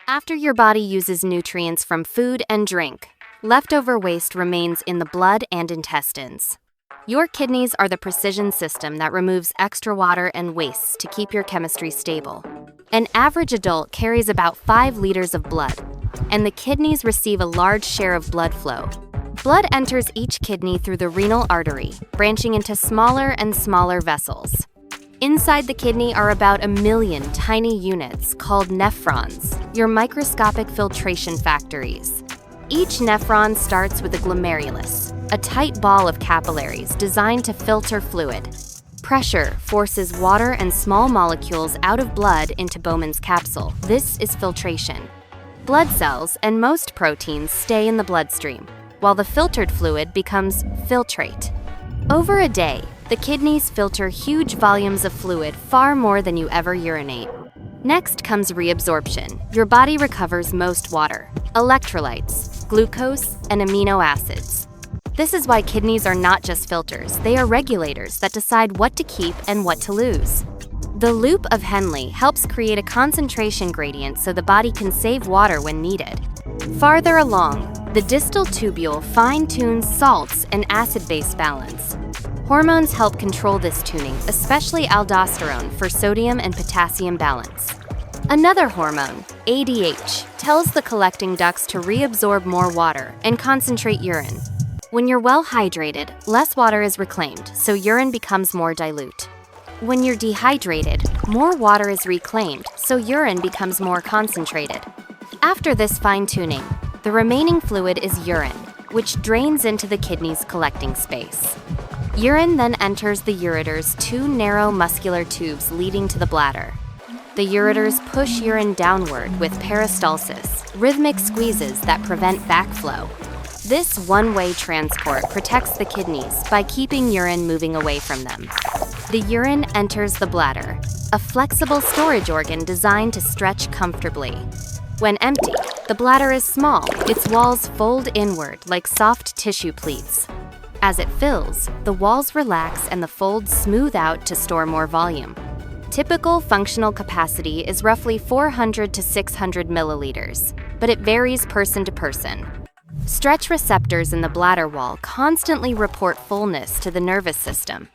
After your body uses nutrients from food and drink, leftover waste remains in the blood and intestines. Your kidneys are the precision system that removes extra water and wastes to keep your chemistry stable. An average adult carries about 5 liters of blood, and the kidneys receive a large share of blood flow. Blood enters each kidney through the renal artery, branching into smaller and smaller vessels. Inside the kidney are about 1 million tiny units called nephrons, your microscopic filtration factories. Each nephron starts with a glomerulus, a tight ball of capillaries designed to filter fluid. Pressure forces water and small molecules out of blood into Bowman's capsule. This is filtration. Blood cells and most proteins stay in the bloodstream, while the filtered fluid becomes filtrate. Over a day, the kidneys filter huge volumes of fluid, far more than you ever urinate. Next comes reabsorption. Your body recovers most water, electrolytes, glucose, and amino acids. This is why kidneys are not just filters, they are regulators that decide what to keep and what to lose. The loop of Henle helps create a concentration gradient so the body can save water when needed. Farther along, the distal tubule fine-tunes salts and acid-base balance. Hormones help control this tuning, especially aldosterone for sodium and potassium balance. Another hormone, ADH, tells the collecting ducts to reabsorb more water and concentrate urine. When you're well hydrated, less water is reclaimed, so urine becomes more dilute. When you're dehydrated, more water is reclaimed, so urine becomes more concentrated. After this fine-tuning, the remaining fluid is urine, which drains into the kidney's collecting space. Urine then enters the ureters, 2 narrow muscular tubes leading to the bladder. The ureters push urine downward with peristalsis, rhythmic squeezes that prevent backflow. This one-way transport protects the kidneys by keeping urine moving away from them. The urine enters the bladder, a flexible storage organ designed to stretch comfortably. When empty, the bladder is small. Its walls fold inward like soft tissue pleats. As it fills, the walls relax and the folds smooth out to store more volume. Typical functional capacity is roughly 400 to 600 milliliters, but it varies person to person. Stretch receptors in the bladder wall constantly report fullness to the nervous system.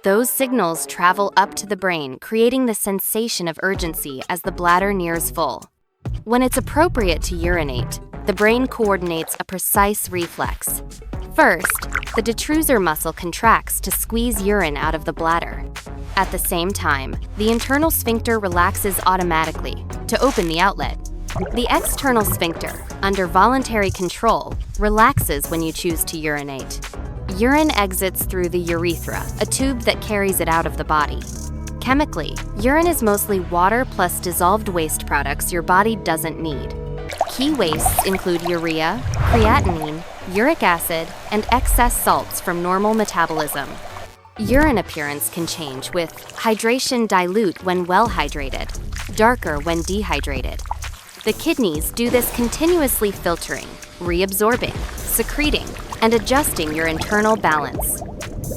Those signals travel up to the brain, creating the sensation of urgency as the bladder nears full. When it's appropriate to urinate, the brain coordinates a precise reflex. First, the detrusor muscle contracts to squeeze urine out of the bladder. At the same time, the internal sphincter relaxes automatically to open the outlet. The external sphincter, under voluntary control, relaxes when you choose to urinate. Urine exits through the urethra, a tube that carries it out of the body. Chemically, urine is mostly water plus dissolved waste products your body doesn't need. Key wastes include urea, creatinine, uric acid, and excess salts from normal metabolism. Urine appearance can change with hydration dilute when well hydrated, darker when dehydrated. The kidneys do this continuously filtering, reabsorbing, secreting, and adjusting your internal balance.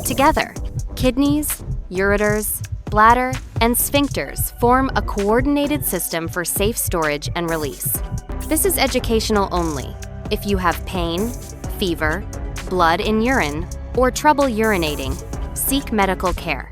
Together, kidneys, ureters, bladder, and sphincters form a coordinated system for safe storage and release. This is educational only. If you have pain, fever, blood in urine, or trouble urinating, seek medical care.